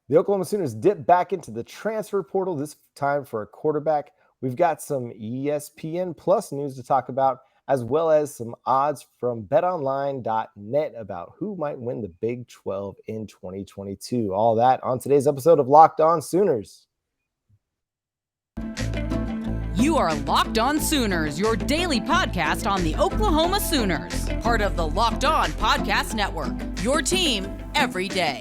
The Oklahoma Sooners dip back into the transfer portal, this time for a quarterback. We've got some ESPN Plus news to talk about, as well as some odds from betonline.net about who might win the Big 12 in 2022. All that on today's episode of Locked On Sooners. You are Locked On Sooners, your daily podcast on the Oklahoma Sooners, part of the Locked On Podcast Network, your team every day.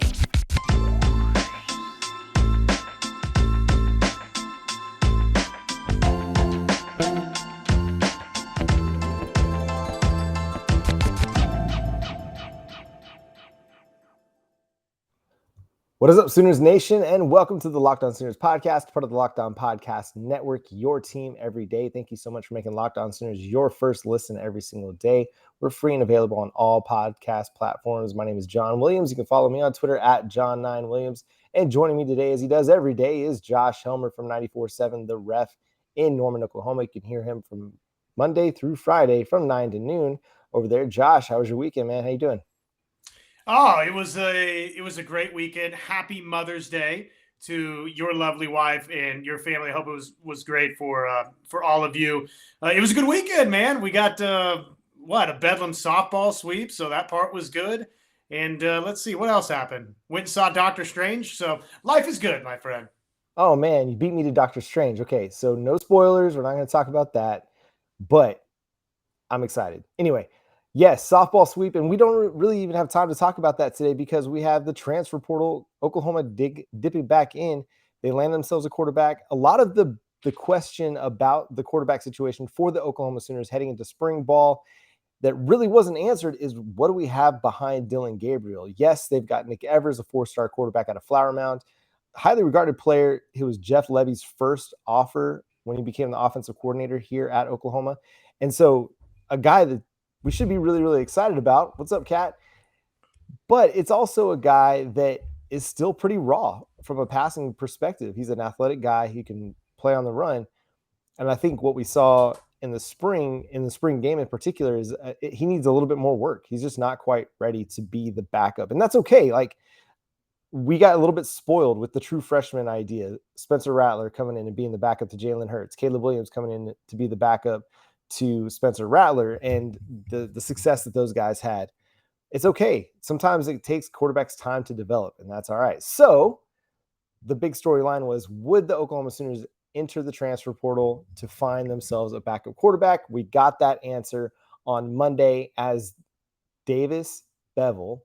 What is up, Sooners Nation, and welcome to the Locked On Sooners podcast, part of the Locked On Podcast Network, your team every day. Thank you so much for making Locked On Sooners your first listen every single day. We're free and available on all podcast platforms. My name is John Williams. You can follow me on Twitter at John9Williams. And joining me today, as he does every day, is Josh Helmer from 94.7 The Ref in Norman, Oklahoma. You can hear him from Monday through Friday from 9 to noon over there. Josh, how was your weekend, man? How you doing? Oh, it was a great weekend. Happy Mother's Day to your lovely wife and your family. I hope it was great for all of you. It was a good weekend, man. We got a Bedlam softball sweep, so that part was good. And let's see what else happened. Went and saw Doctor Strange. So life is good, my friend. Oh man, you beat me to Doctor Strange. Okay, so no spoilers. We're not going to talk about that, but I'm excited. Anyway. Yes, softball sweep, and we don't really even have time to talk about that today because we have the transfer portal, Oklahoma dipping back in. They land themselves a quarterback. A lot of the question about the quarterback situation for the Oklahoma Sooners heading into spring ball that really wasn't answered is what do we have behind Dillon Gabriel? Yes, they've got Nick Evers, a four-star quarterback out of Flower Mound, highly regarded player. He was Jeff Levy's first offer when he became the offensive coordinator here at Oklahoma. And so a guy that we should be really, really excited about. What's up, Kat? But it's also a guy that is still pretty raw from a passing perspective. He's an athletic guy. He can play on the run. And I think what we saw in the spring game in particular, is he needs a little bit more work. He's just not quite ready to be the backup. And that's okay. Like, we got a little bit spoiled with the true freshman idea. Spencer Rattler coming in and being the backup to Jalen Hurts. Caleb Williams coming in to be the backup to Spencer Rattler, and the success that those guys had. It's okay. Sometimes it takes quarterbacks time to develop, and that's all right. So the big storyline was, would the Oklahoma Sooners enter the transfer portal to find themselves a backup quarterback? We got that answer on Monday as Davis Beville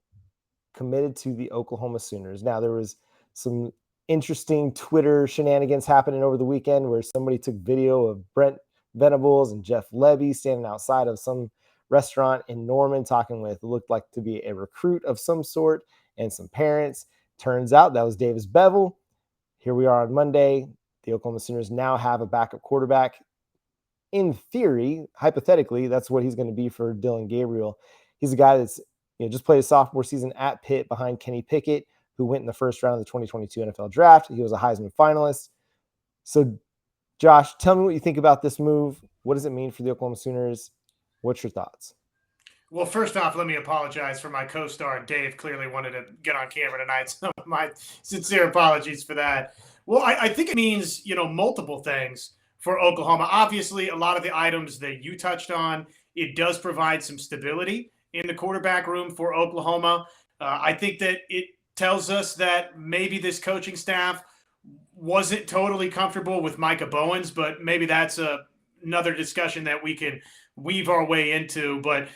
committed to the Oklahoma Sooners. Now, there was some interesting Twitter shenanigans happening over the weekend where somebody took video of Brent Venables and Jeff Levy standing outside of some restaurant in Norman talking with looked like to be a recruit of some sort and some parents. Turns out that was Davis Beville. Here we are on Monday. The Oklahoma Sooners now have a backup quarterback. In theory, hypothetically, that's what he's going to be for Dillon Gabriel. He's a guy that's just played a sophomore season at Pitt behind Kenny Pickett, who went in the first round of the 2022 NFL draft. He was a Heisman finalist. So Josh, tell me what you think about this move. What does it mean for the Oklahoma Sooners? What's your thoughts? Well, first off, let me apologize for my co-star. Dave clearly wanted to get on camera tonight, so my sincere apologies for that. Well, I think it means, multiple things for Oklahoma. Obviously, a lot of the items that you touched on, it does provide some stability in the quarterback room for Oklahoma. I think that it tells us that maybe this coaching staff wasn't totally comfortable with Micah Bowens, but maybe that's another discussion that we can weave our way into. But,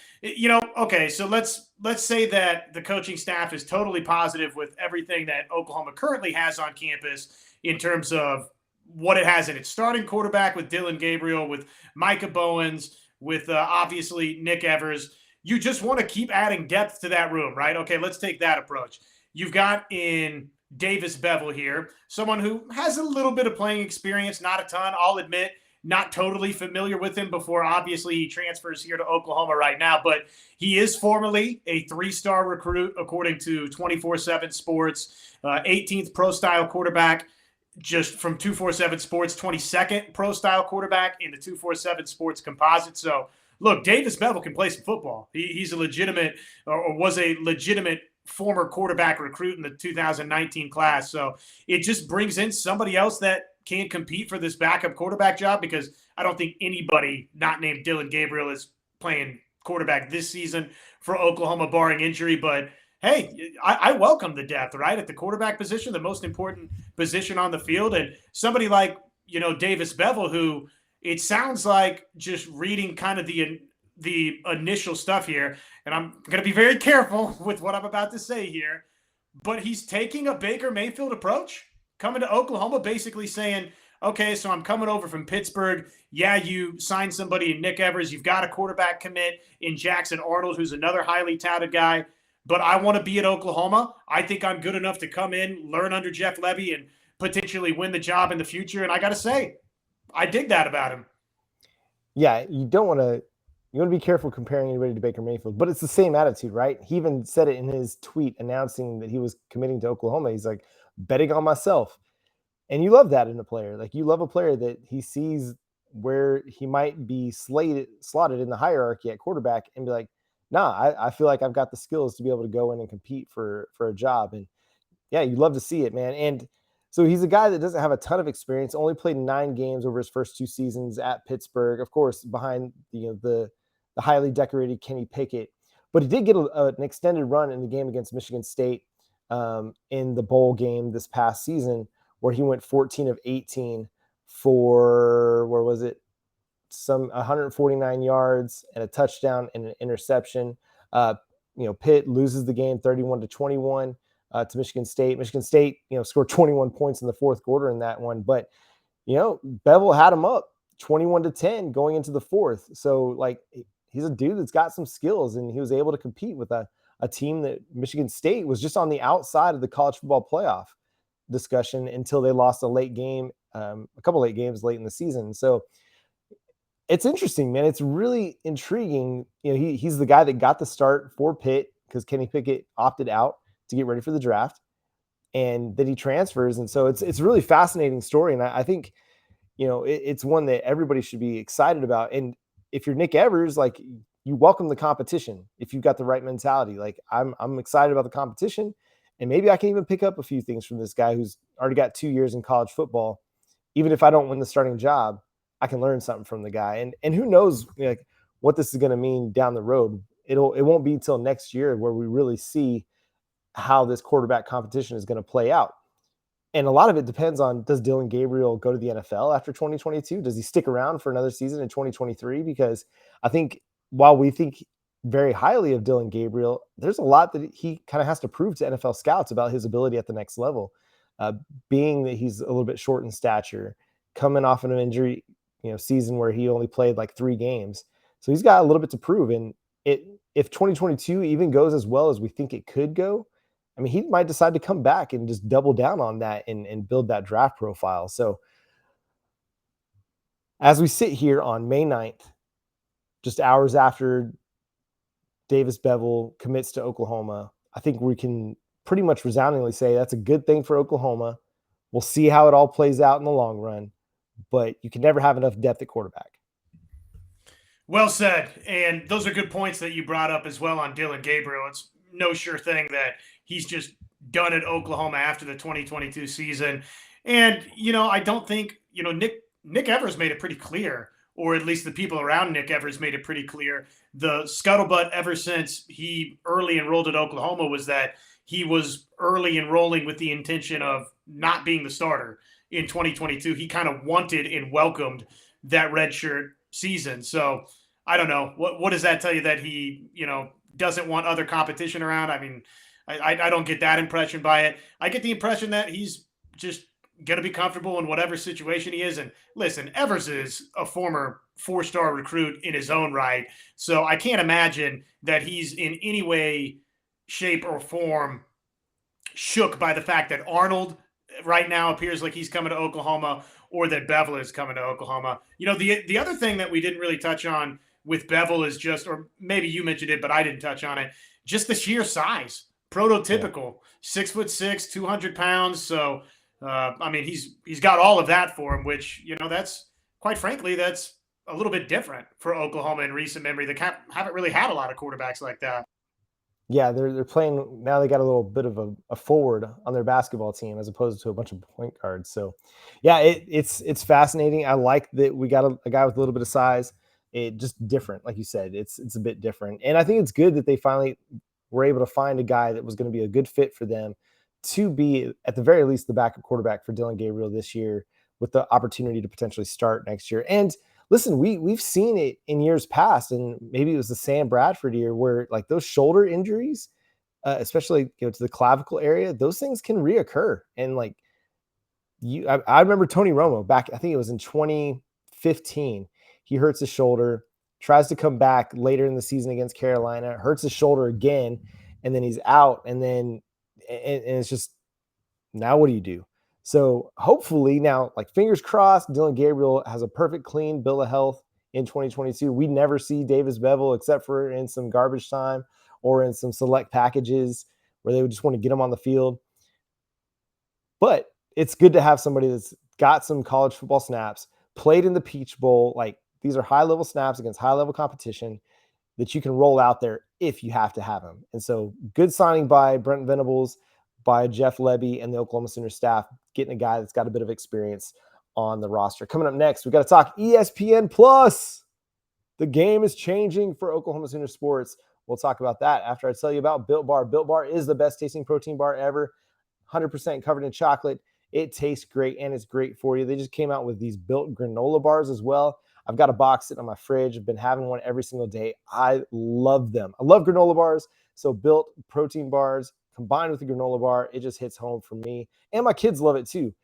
okay, so let's say that the coaching staff is totally positive with everything that Oklahoma currently has on campus in terms of what it has in its starting quarterback with Dillon Gabriel, with Micah Bowens, with obviously Nick Evers. You just want to keep adding depth to that room, right? Okay, let's take that approach. You've got in Davis Beville here, someone who has a little bit of playing experience, not a ton, I'll admit, not totally familiar with him before obviously he transfers here to Oklahoma right now, but he is formerly a 3-star recruit according to 24/7 Sports, 18th pro-style quarterback just from 247 Sports, 22nd pro-style quarterback in the 247 Sports composite. So look, Davis Beville can play some football. He's a legitimate or was a legitimate former quarterback recruit in the 2019 class. So it just brings in somebody else that can compete for this backup quarterback job, because I don't think anybody not named Dillon Gabriel is playing quarterback this season for Oklahoma, barring injury. But hey, I welcome the depth, right, at the quarterback position, the most important position on the field. And somebody like, Davis Beville, who it sounds like, just reading kind of the initial stuff here, and I'm going to be very careful with what I'm about to say here, but he's taking a Baker Mayfield approach, coming to Oklahoma, basically saying, okay, so I'm coming over from Pittsburgh. Yeah, you signed somebody in Nick Evers. You've got a quarterback commit in Jackson Arnold, who's another highly touted guy, but I want to be at Oklahoma. I think I'm good enough to come in, learn under Jeff Levy, and potentially win the job in the future. And I got to say, I dig that about him. Yeah, you want to be careful comparing anybody to Baker Mayfield, but it's the same attitude, right? He even said it in his tweet announcing that he was committing to Oklahoma. He's like, betting on myself. And you love that in a player. Like, you love a player that he sees where he might be slotted in the hierarchy at quarterback and be like, nah, I feel like I've got the skills to be able to go in and compete for a job. And yeah, you love to see it, man. And so he's a guy that doesn't have a ton of experience, only played 9 games over his first 2 seasons at Pittsburgh, of course, behind the highly decorated Kenny Pickett. But he did get an extended run in the game against Michigan State in the bowl game this past season, where he went 14 of 18 for, where was it? Some 149 yards and a touchdown and an interception. Pitt loses the game 31-21 to Michigan State. Michigan State, scored 21 points in the fourth quarter in that one. But, Beville had him up 21-10 going into the fourth. So, like, he's a dude that's got some skills, and he was able to compete with a team that Michigan State was just on the outside of the college football playoff discussion until they lost a couple late games late in the season. So it's interesting, man. It's really intriguing. He's the guy that got the start for Pitt because Kenny Pickett opted out to get ready for the draft, and then he transfers. And so it's a really fascinating story. And I think, it's one that everybody should be excited about. And if you're Nick Evers, like, you welcome the competition if you've got the right mentality. Like, I'm excited about the competition, and maybe I can even pick up a few things from this guy who's already got 2 years in college football. Even if I don't win the starting job, I can learn something from the guy. And who knows, like, what this is going to mean down the road. It won't be until next year where we really see how this quarterback competition is going to play out. And a lot of it depends on, does Dillon Gabriel go to the NFL after 2022? Does he stick around for another season in 2023? Because I think while we think very highly of Dillon Gabriel, there's a lot that he kind of has to prove to NFL scouts about his ability at the next level, being that he's a little bit short in stature, coming off of an injury season where he only played like 3 games. So he's got a little bit to prove. And if 2022 even goes as well as we think it could go, I mean, he might decide to come back and just double down on that and build that draft profile. So as we sit here on May 9th, just hours after Davis Beville commits to Oklahoma, I think we can pretty much resoundingly say that's a good thing for Oklahoma. We'll see how it all plays out in the long run, but you can never have enough depth at quarterback. Well said. And those are good points that you brought up as well on Dillon Gabriel. It's no sure thing that he's just done at Oklahoma after the 2022 season. And, I don't think, Nick Evers made it pretty clear, or at least the people around Nick Evers made it pretty clear. The scuttlebutt ever since he early enrolled at Oklahoma was that he was early enrolling with the intention of not being the starter in 2022. He kind of wanted and welcomed that redshirt season. So I don't know. What does that tell you, that he, doesn't want other competition around? I mean, I don't get that impression by it. I get the impression that he's just going to be comfortable in whatever situation he is. And listen, Evers is a former 4-star recruit in his own right. So I can't imagine that he's in any way, shape, or form shook by the fact that Arnold right now appears like he's coming to Oklahoma, or that Beville is coming to Oklahoma. The other thing that we didn't really touch on with Beville is just, or maybe you mentioned it, but I didn't touch on it, just the sheer size. Prototypical, 6'6", 200 pounds. So, I mean, he's got all of that for him, which, that's, quite frankly, that's a little bit different for Oklahoma in recent memory. They haven't really had a lot of quarterbacks like that. Yeah, they're playing now. They got a little bit of a forward on their basketball team as opposed to a bunch of point guards. So, yeah, it's fascinating. I like that we got a guy with a little bit of size. It just different, like you said. It's a bit different, and I think it's good that they finally were able to find a guy that was going to be a good fit for them to be at the very least the backup quarterback for Dillon Gabriel this year, with the opportunity to potentially start next year. And listen, we've seen it in years past, and maybe it was the Sam Bradford year where like those shoulder injuries, especially to the clavicle area, those things can reoccur. And like I remember Tony Romo back, I think it was in 2015, he hurts his shoulder, tries to come back later in the season against Carolina, hurts his shoulder again, and then he's out, and then and it's just now what do you do? So hopefully now, like fingers crossed, Dillon Gabriel has a perfect clean bill of health in 2022. We never see Davis Beville except for in some garbage time or in some select packages where they would just want to get him on the field. But it's good to have somebody that's got some college football snaps, played in the Peach Bowl. Like these are high level snaps against high level competition that you can roll out there if you have to have him. And so good signing by Brent Venables, by Jeff Lebby and the Oklahoma Sooners staff, getting a guy that's got a bit of experience on the roster. Coming up next, we got to talk ESPN Plus. The game is changing for Oklahoma Sooners sports. We'll talk about that after I tell you about Built Bar. Built Bar is the best tasting protein bar ever, 100% covered in chocolate. It tastes great and it's great for you. They just came out with these Built granola bars as well. I've got a box sitting on my fridge. I've been having one every single day. I love them. I love granola bars. So Built protein bars combined with the granola bar, it just hits home for me. And my kids love it too.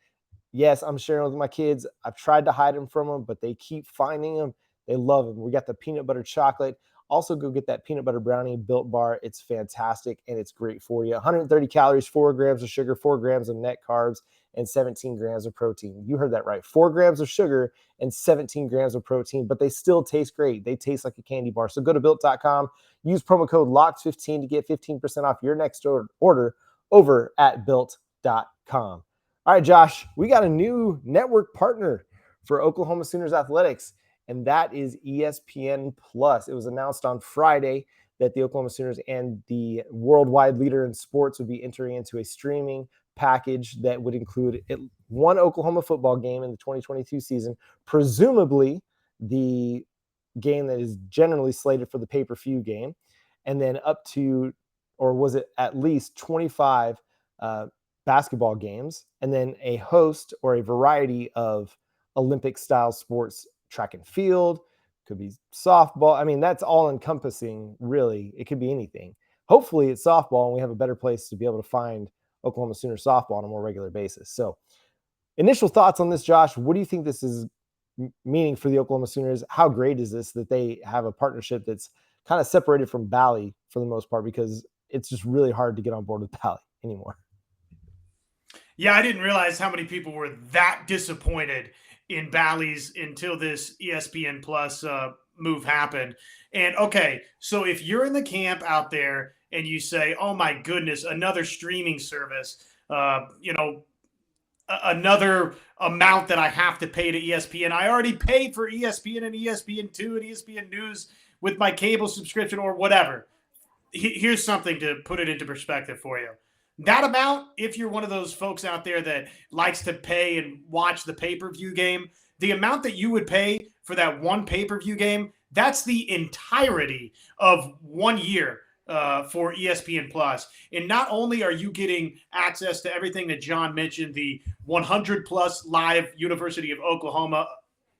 Yes, I'm sharing with my kids. I've tried to hide them from them, but they keep finding them. They love them. We got the peanut butter chocolate. Also, go get that peanut butter brownie Built Bar. It's fantastic and it's great for you. 130 calories, 4 grams of sugar, 4 grams of net carbs, and 17 grams of protein. You heard that right. 4 grams of sugar and 17 grams of protein, but they still taste great. They taste like a candy bar. So go to Built.com, use promo code LOCKED15 to get 15% off your next order over at Built.com. All right, Josh, we got a new network partner for Oklahoma Sooners athletics, and that is ESPN Plus. It was announced on Friday that the Oklahoma Sooners and the worldwide leader in sports would be entering into a streaming package that would include one Oklahoma football game in the 2022 season, presumably the game that is generally slated for the pay-per-view game, and then up to, or was it at least 25 basketball games, and then a host or a variety of Olympic-style sports, track and field, could be softball. I mean, that's all encompassing, really. It could be anything. Hopefully it's softball and we have a better place to be able to find Oklahoma Sooner softball on a more regular basis. So initial thoughts on this, Josh. What do you think this is meaning for the Oklahoma Sooners? How great is this that they have a partnership that's kind of separated from Bally for the most part, because it's just really hard to get on board with Bally anymore? Yeah, I didn't realize how many people were that disappointed in Bally's until this ESPN Plus move happened. And okay, so if you're in the camp out there and you say, oh my goodness, another streaming service, another amount that I have to pay to ESPN. I already paid for ESPN and ESPN2 and ESPN News with my cable subscription or whatever. Here's something to put it into perspective for you. That amount, if you're one of those folks out there that likes to pay and watch the pay-per-view game, the amount that you would pay for that one pay-per-view game, that's the entirety of 1 year for ESPN Plus. And not only are you getting access to everything that John mentioned, the 100 plus live University of Oklahoma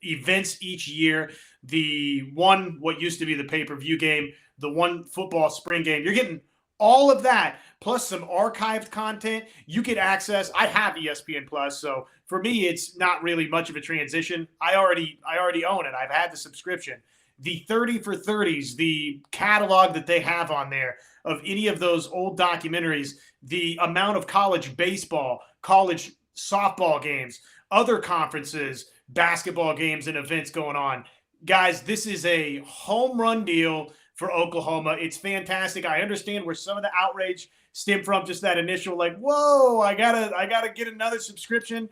events each year, the one, what used to be the pay-per-view game, the one football spring game, you're getting all of that, plus some archived content. You get access. I have ESPN Plus, so for me, it's not really much of a transition. I already own it. I've had the subscription. The 30 for 30s, the catalog that they have on there of any of those old documentaries, the amount of college baseball, college softball games, other conferences, basketball games and events going on. Guys, this is a home run deal for Oklahoma. It's fantastic. I understand where some of the outrage stemmed from, just that initial like, whoa, I gotta get another subscription.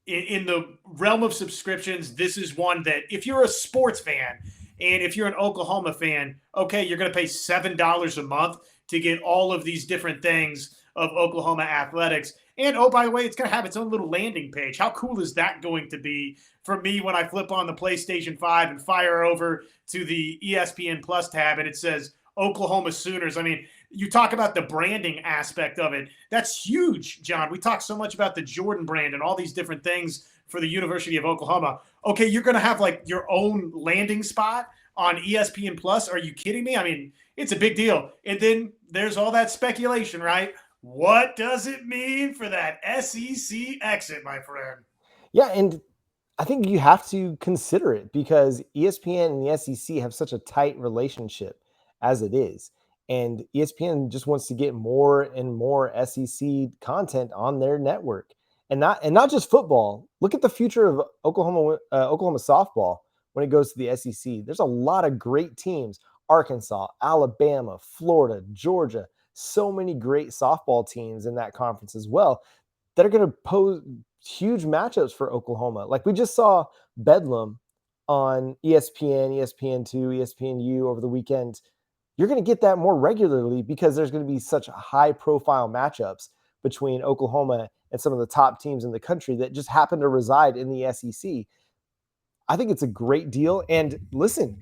In the realm of subscriptions, this is one that if you're a sports fan and if you're an Oklahoma fan, okay, you're going to pay $7 a month. to get all of these different things of Oklahoma athletics. And, oh, by the way, it's going to have its own little landing page. How cool is that going to be for me when I flip on the PlayStation 5 and fire over to the ESPN Plus tab and it says Oklahoma Sooners? I mean, you talk about the branding aspect of it. That's huge, John. We talk so much about the Jordan brand and all these different things for the University of Oklahoma. Okay, you're going to have like your own landing spot on ESPN Plus. Are you kidding me? I mean, it's a big deal. And then there's all that speculation, right? What does it mean for that SEC exit, my friend? Yeah, and I think you have to consider it because ESPN and the SEC have such a tight relationship as it is. And ESPN just wants to get more and more SEC content on their network. And not just football. Look at the future of Oklahoma softball when it goes to the SEC. There's a lot of great teams. Arkansas, Alabama, Florida, Georgia. So many great softball teams in that conference as well that are going to pose huge matchups for Oklahoma. Like we just saw Bedlam on ESPN, ESPN2, ESPNU over the weekend. You're going to get that more regularly because there's going to be such high profile matchups between Oklahoma and some of the top teams in the country that just happen to reside in the SEC. I think it's a great deal. And listen,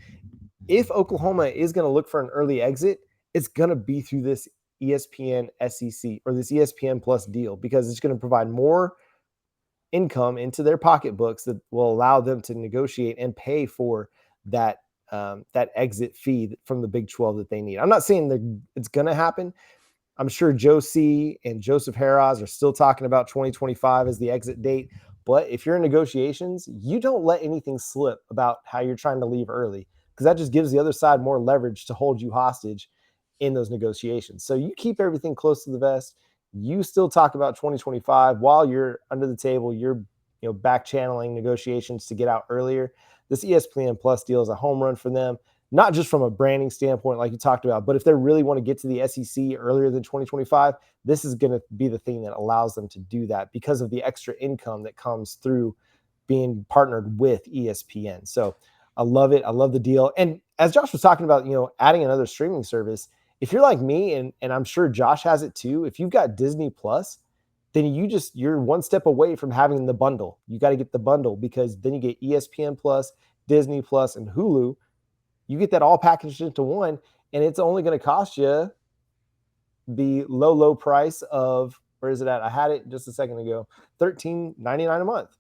if Oklahoma is going to look for an early exit, it's going to be through this ESPN SEC or this ESPN Plus deal because it's going to provide more income into their pocketbooks that will allow them to negotiate and pay for that exit fee from the Big 12 that they need. I'm not saying it's going to happen. I'm sure Joe C. and Joseph Harraz are still talking about 2025 as the exit date. But if you're in negotiations, you don't let anything slip about how you're trying to leave early because that just gives the other side more leverage to hold you hostage in those negotiations. So you keep everything close to the vest. You still talk about 2025 while you're under the table. You're back channeling negotiations to get out earlier. This ESPN Plus deal is a home run for them, not just from a branding standpoint like you talked about, but if they really want to get to the SEC earlier than 2025, this is going to be the thing that allows them to do that because of the extra income that comes through being partnered with ESPN. So I love it. I love the deal. And as Josh was talking about, adding another streaming service, if you're like me, and I'm sure Josh has it too, if you've got Disney Plus, then you're one step away from having the bundle. You got to get the bundle because then you get ESPN Plus, Disney Plus, and Hulu. You get that all packaged into one, and it's only going to cost you the low price of, where is it at? I had it just a second ago, $13.99 a month.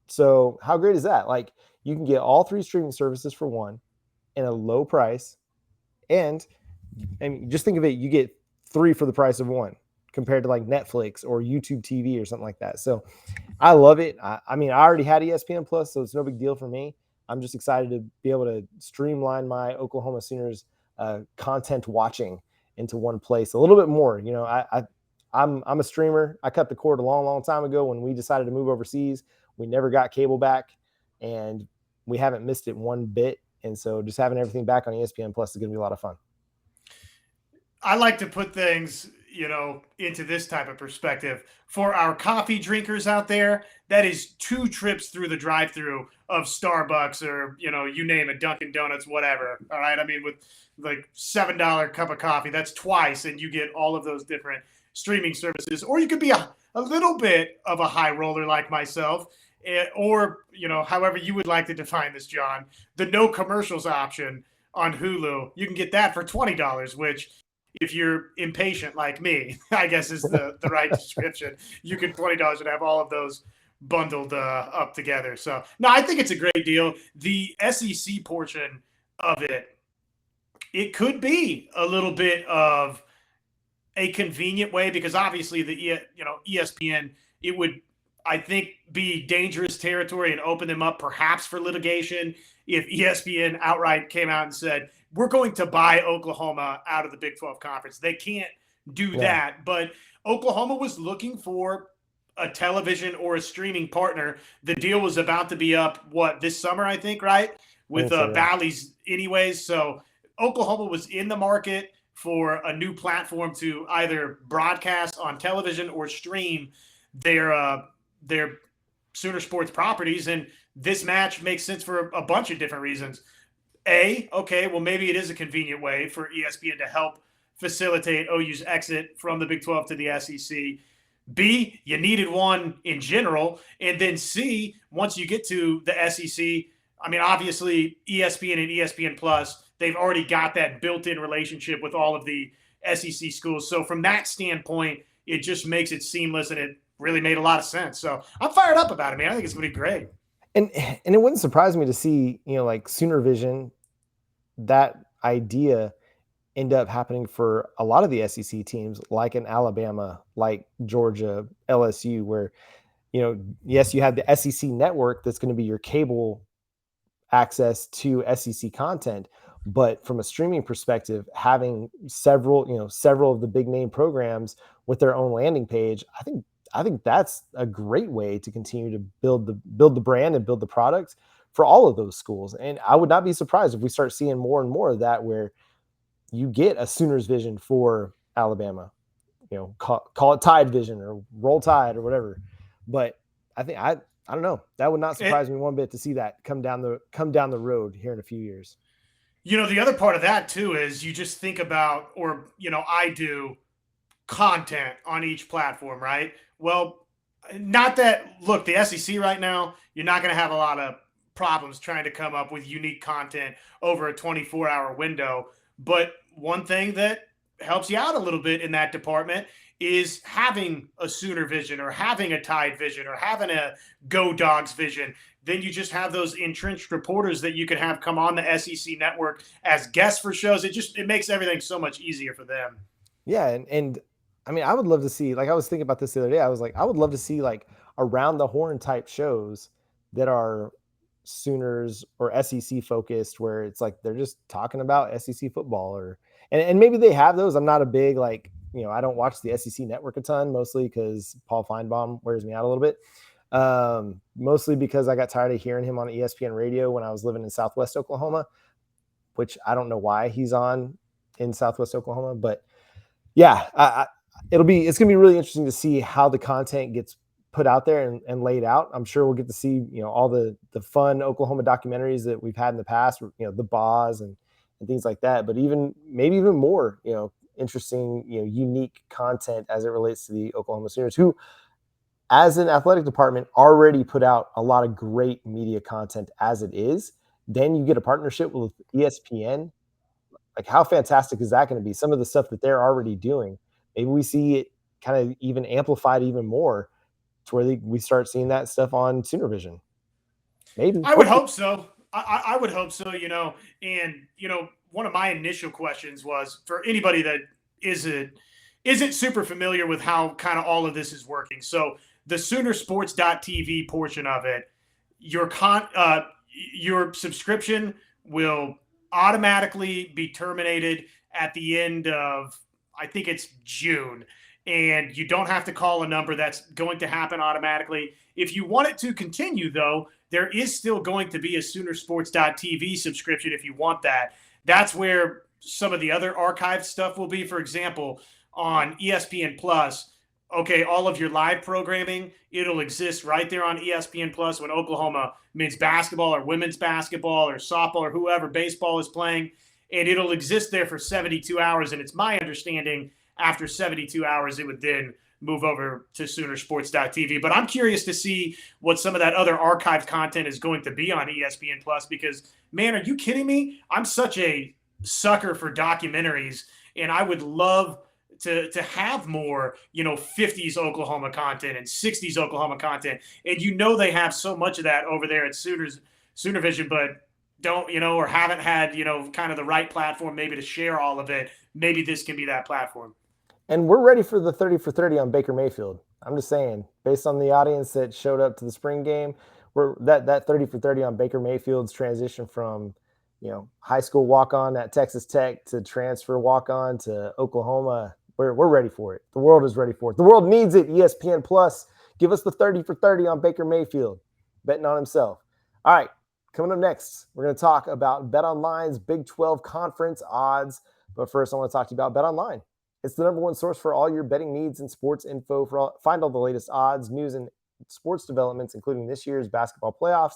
So how great is that? Like you can get all three streaming services for one in a low price. And just think of it, you get three for the price of one compared to like Netflix or YouTube TV or something like that. So I love it. I already had ESPN Plus, so it's no big deal for me. I'm just excited to be able to streamline my Oklahoma Sooners content watching into one place a little bit more. I'm a streamer. I cut the cord a long time ago when we decided to move overseas. We never got cable back, and we haven't missed it one bit. And so just having everything back on ESPN Plus is going to be a lot of fun. I like to put things, into this type of perspective. For our coffee drinkers out there, that is 2 trips through the drive-through of Starbucks or, you name it, Dunkin' Donuts, whatever. All right. I mean, with like $7 cup of coffee, that's twice, and you get all of those different streaming services. Or you could be a little bit of a high roller like myself. Or, however you would like to define this, John, the no commercials option on Hulu, you can get that for $20, which if you're impatient like me, I guess is the right description. You can $20 and have all of those bundled up together. So, no, I think it's a great deal. The SEC portion of it could be a little bit of a convenient way because obviously the ESPN, it would, I think, be dangerous territory and open them up perhaps for litigation if ESPN outright came out and said, we're going to buy Oklahoma out of the Big 12 conference. They can't do that. But Oklahoma was looking for a television or a streaming partner. The deal was about to be up, this summer, I think, right? With Bally's anyways. So Oklahoma was in the market for a new platform to either broadcast on television or stream their Sooner sports properties. And this match makes sense for a bunch of different reasons. Maybe it is a convenient way for ESPN to help facilitate OU's exit from the Big 12 to the SEC. B, you needed one in general. And then C, once you get to the SEC, I mean, obviously ESPN and ESPN Plus, they've already got that built-in relationship with all of the SEC schools. So from that standpoint, it just makes it seamless, and it really made a lot of sense. So I'm fired up about it, man. I think it's going to be great. And it wouldn't surprise me to see, like Sooner Vision, that idea end up happening for a lot of the SEC teams, like in Alabama, like Georgia, LSU, where, yes, you have the SEC network that's going to be your cable access to SEC content, but from a streaming perspective, having several of the big name programs with their own landing page, I think that's a great way to continue to build the brand and build the product for all of those schools. And I would not be surprised if we start seeing more and more of that, where you get a Sooners Vision for Alabama, call it TideVision or Roll Tide or whatever. But I think I don't know. That would not surprise me one bit to see that come down the road here in a few years. The other part of that too is you just think about, or I do, content on each platform, right? Well, not that, look, the SEC right now, you're not going to have a lot of problems trying to come up with unique content over a 24-hour window. But one thing that helps you out a little bit in that department is having a Sooner Vision or having a Tide Vision or having a Go Dogs Vision. Then you just have those entrenched reporters that you can have come on the SEC network as guests for shows. It makes everything so much easier for them. Yeah, and I mean, I would love to see, like I was thinking about this the other day, I was like, I would love to see like around the horn type shows that are Sooners or SEC focused, where it's like they're just talking about SEC football, and maybe they have those. I'm not a big, like, I don't watch the SEC network a ton, mostly because Paul Feinbaum wears me out a little bit. Mostly because I got tired of hearing him on ESPN radio when I was living in Southwest Oklahoma, which I don't know why he's on in Southwest Oklahoma, but yeah, it's going to be really interesting to see how the content gets put out there and laid out. I'm sure we'll get to see, all the fun Oklahoma documentaries that we've had in the past, the Boz and things like that, but maybe even more, interesting, unique content as it relates to the Oklahoma Sooners, who, as an athletic department, already put out a lot of great media content as it is. Then you get a partnership with ESPN. Like, how fantastic is that going to be? Some of the stuff that they're already doing, maybe we see it kind of even amplified even more to where we start seeing that stuff on Sooner Vision. Maybe. I would hope so. I would hope so, and, one of my initial questions was for anybody that isn't super familiar with how kind of all of this is working. So the Soonersports.tv portion of it, your subscription will automatically be terminated at the end of, I think it's June. And you don't have to call a number. That's going to happen automatically. If you want it to continue, though, there is still going to be a Soonersports.tv subscription if you want that. That's where some of the other archived stuff will be. For example, on ESPN Plus, okay, all of your live programming, it'll exist right there on ESPN Plus when Oklahoma men's basketball or women's basketball or softball or whoever, baseball is playing, and it'll exist there for 72 hours. And it's my understanding after 72 hours, it would then move over to Soonersports.tv. But I'm curious to see what some of that other archived content is going to be on ESPN Plus, because, man, are you kidding me? I'm such a sucker for documentaries, and I would love to have more, 50s Oklahoma content and 60s Oklahoma content. And they have so much of that over there at Sooner Vision, but don't, or haven't had, kind of the right platform maybe to share all of it. Maybe this can be that platform. And we're ready for the 30 for 30 on Baker Mayfield. I'm just saying, based on the audience that showed up to the spring game, that 30 for 30 on Baker Mayfield's transition from, high school walk-on at Texas Tech to transfer walk-on to Oklahoma. We're ready for it. The world is ready for it. The world needs it. ESPN Plus, give us the 30 for 30 on Baker Mayfield, betting on himself. All right, coming up next, we're going to talk about BetOnline's Big 12 Conference odds. But first, I want to talk to you about BetOnline. It's the number one source for all your betting needs and sports info. Find all the latest odds, news, and sports developments, including this year's basketball playoffs,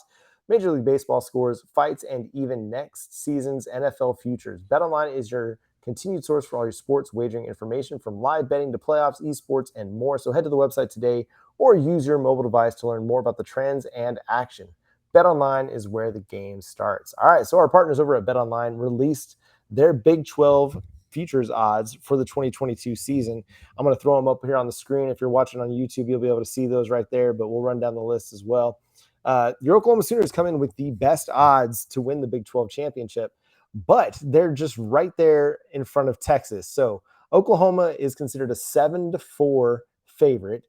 Major League Baseball scores, fights, and even next season's NFL futures. BetOnline is your continued source for all your sports wagering information, from live betting to playoffs, esports, and more. So head to the website today or use your mobile device to learn more about the trends and action. BetOnline is where the game starts. All right, so our partners over at BetOnline released their Big 12 futures odds for the 2022 season. I'm going to throw them up here on the screen. If you're watching on YouTube, you'll be able to see those right there, but we'll run down the list as well. Your Oklahoma Sooners come in with the best odds to win the Big 12 championship, but they're just right there in front of Texas. So Oklahoma is considered a 7-4 favorite.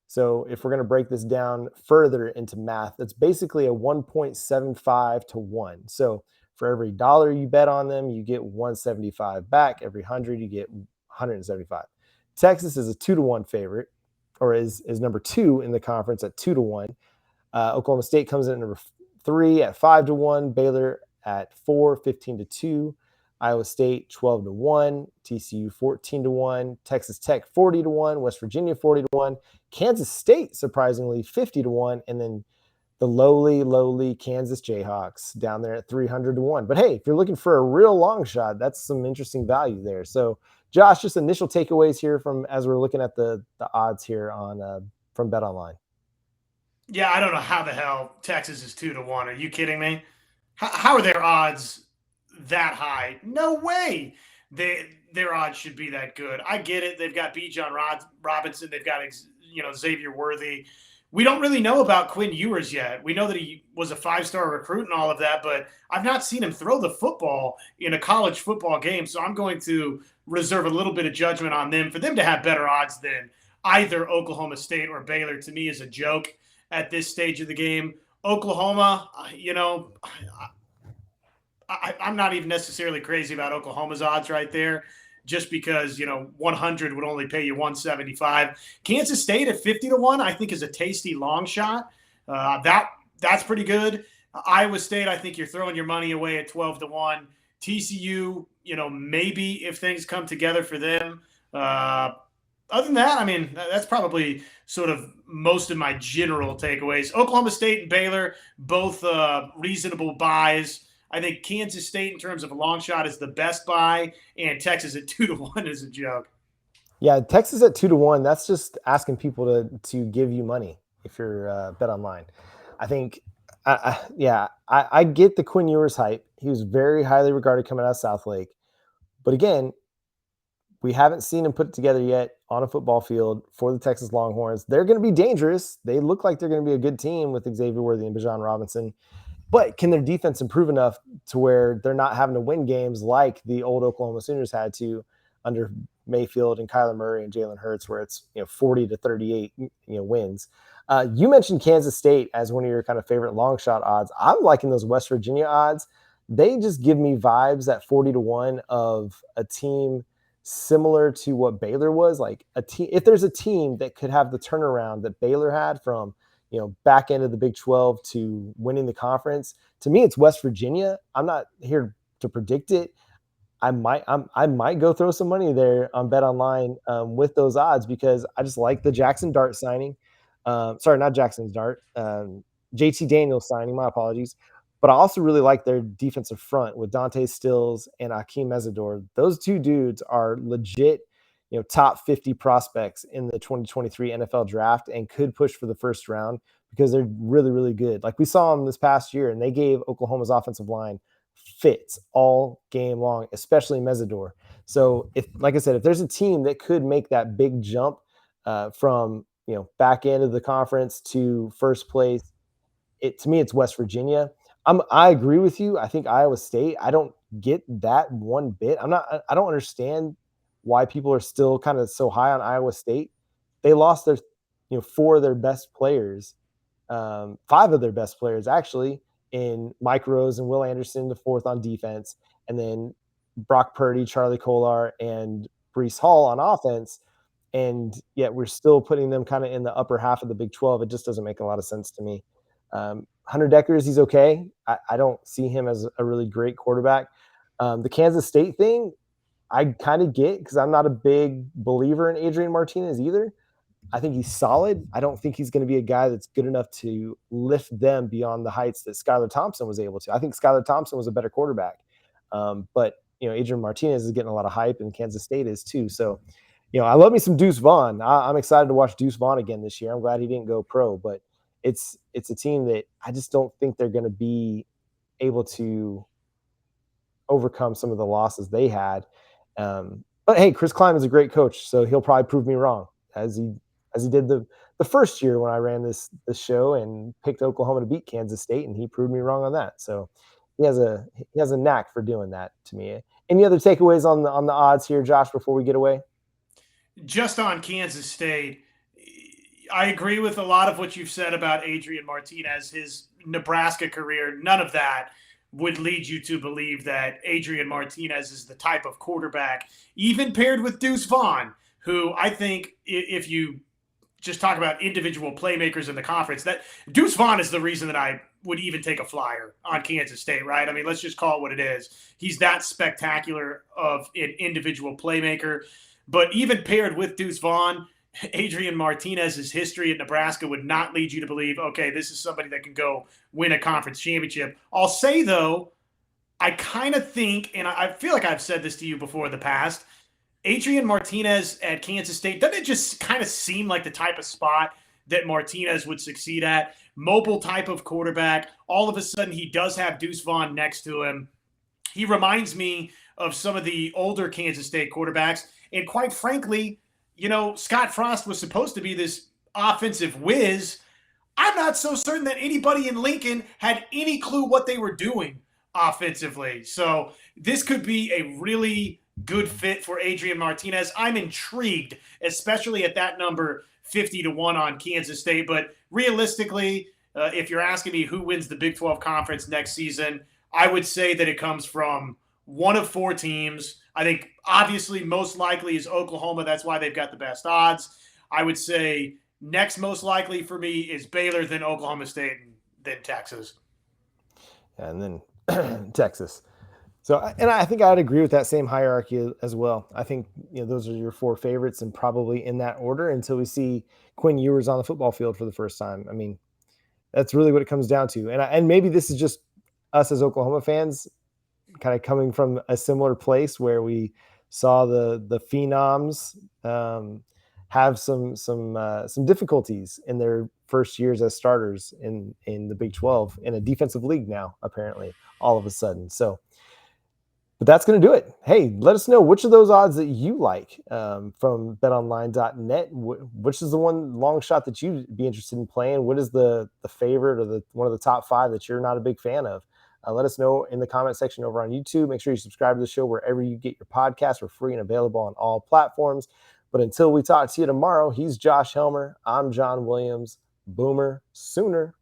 So if we're going to break this down further into math, that's basically a 1.75 to 1. So for every dollar you bet on them, you get 175 back. Every 100, you get 175. Texas is a 2-1 favorite, or is number 2 in the conference at 2-1. Oklahoma State comes in at number 3 at 5-1. Baylor at 4, 15-2. Iowa State 12-1, TCU 14-1, Texas Tech 40-1, West Virginia 40-1, Kansas State surprisingly 50-1, and then the lowly Kansas Jayhawks down there at 300-1. But hey, if you're looking for a real long shot, that's some interesting value there. So, Josh, just initial takeaways here from as we're looking at the odds here on from BetOnline. Yeah, I don't know how the hell Texas is 2-1. Are you kidding me? How are their odds that high? No way. Their odds should be that good. I get it. They've got Bijan Robinson. They've got Xavier Worthy. We don't really know about Quinn Ewers yet. We know that he was a 5-star recruit and all of that, but I've not seen him throw the football in a college football game. So I'm going to reserve a little bit of judgment on them. For them to have better odds than either Oklahoma State or Baylor, to me, is a joke at this stage of the game. Oklahoma, I'm not even necessarily crazy about Oklahoma's odds right there, just because, 100 would only pay you 175. Kansas State at 50-1, I think, is a tasty long shot. That's pretty good. Iowa State, I think you're throwing your money away at 12-1. TCU, maybe if things come together for them. Other than that, I mean, that's probably sort of most of my general takeaways. Oklahoma State and Baylor, both reasonable buys. I think Kansas State, in terms of a long shot, is the best buy, and Texas at 2-1 is a joke. Yeah, Texas at 2-1. That's just asking people to give you money if you're BetOnline. I think, I get the Quinn Ewers hype. He was very highly regarded coming out of Southlake, but again, we haven't seen him put it together yet on a football field for the Texas Longhorns. They're going to be dangerous. They look like they're going to be a good team with Xavier Worthy and Bijan Robinson. But can their defense improve enough to where they're not having to win games like the old Oklahoma Sooners had to under Mayfield and Kyler Murray and Jalen Hurts, where it's 40-38 wins. You mentioned Kansas State as one of your kind of favorite long shot odds. I'm liking those West Virginia odds. They just give me vibes at 40-1 of a team similar to what Baylor was. Like a team, if there's a team that could have the turnaround that Baylor had from back end of the Big 12 to winning the conference, to me, it's West Virginia. I'm not here to predict it. I might go throw some money there on BetOnline with those odds because I just like the Jackson Dart signing. Sorry, not Jackson Dart. JT Daniels signing. My apologies. But I also really like their defensive front with Dante Stills and Akeem Mesidor. Those two dudes are legit, top 50 prospects in the 2023 NFL draft and could push for the first round because they're really, really good. Like we saw them this past year, and they gave Oklahoma's offensive line fits all game long, especially Mesidor. So like I said, if there's a team that could make that big jump from, back end of the conference to first place, to me, it's West Virginia. I agree with you. I think Iowa State, I don't get that one bit. I don't understand why people are still kind of so high on Iowa State. They lost their, 4 of their best players, 5 of their best players actually, in Mike Rose and Will Anderson, the 4th on defense, and then Brock Purdy, Charlie Kolar, and Breece Hall on offense. And yet we're still putting them kind of in the upper half of the Big 12. It just doesn't make a lot of sense to me. Hunter Deckers, he's okay. I don't see him as a really great quarterback. The Kansas State thing, I kind of get because I'm not a big believer in Adrian Martinez either. I think he's solid. I don't think he's going to be a guy that's good enough to lift them beyond the heights that Skylar Thompson was able to. I think Skylar Thompson was a better quarterback. But, Adrian Martinez is getting a lot of hype, and Kansas State is too. So, I love me some Deuce Vaughn. I'm excited to watch Deuce Vaughn again this year. I'm glad he didn't go pro, but it's a team that I just don't think they're going to be able to overcome some of the losses they had. But hey, Chris Klein is a great coach, so he'll probably prove me wrong, as he did the first year when I ran this show and picked Oklahoma to beat Kansas State, and he proved me wrong on that. So he has a knack for doing that to me. Any other takeaways on the odds here, Josh, before we get away? Just on Kansas State, I agree with a lot of what you've said about Adrian Martinez, his Nebraska career. None of that would lead you to believe that Adrian Martinez is the type of quarterback, even paired with Deuce Vaughn, who I think if you just talk about individual playmakers in the conference, that Deuce Vaughn is the reason that I would even take a flyer on Kansas State, right? I mean, let's just call it what it is. He's that spectacular of an individual playmaker. But even paired with Deuce Vaughn, Adrian Martinez's history at Nebraska would not lead you to believe, okay, this is somebody that can go win a conference championship. I'll say, though, I kind of think, and I feel like I've said this to you before in the past, Adrian Martinez at Kansas State, doesn't it just kind of seem like the type of spot that Martinez would succeed at? Mobile type of quarterback. All of a sudden, he does have Deuce Vaughn next to him. He reminds me of some of the older Kansas State quarterbacks. And quite frankly, Scott Frost was supposed to be this offensive whiz. I'm not so certain that anybody in Lincoln had any clue what they were doing offensively. So this could be a really good fit for Adrian Martinez. I'm intrigued, especially at that number 50-1 on Kansas State. But realistically, if you're asking me who wins the Big 12 Conference next season, I would say that it comes from one of four teams. I think obviously most likely is Oklahoma. That's why they've got the best odds. I would say next most likely for me is Baylor, then Oklahoma State, and then Texas. And then Texas. So, and I think I'd agree with that same hierarchy as well. I think those are your four favorites, and probably in that order until we see Quinn Ewers on the football field for the first time. I mean, that's really what it comes down to. And maybe this is just us as Oklahoma fans kind of coming from a similar place where we saw the phenoms have some difficulties in their first years as starters in the Big 12 in a defensive league now, apparently, all of a sudden. So, but that's going to do it. Hey, let us know which of those odds that you like from betonline.net. Which is the one long shot that you'd be interested in playing? What is the favorite or one of the top five that you're not a big fan of? Let us know in the comment section over on YouTube. Make sure you subscribe to the show wherever you get your podcasts. We're free and available on all platforms. But until we talk to you tomorrow, he's Josh Helmer. I'm John Williams. Boomer Sooner.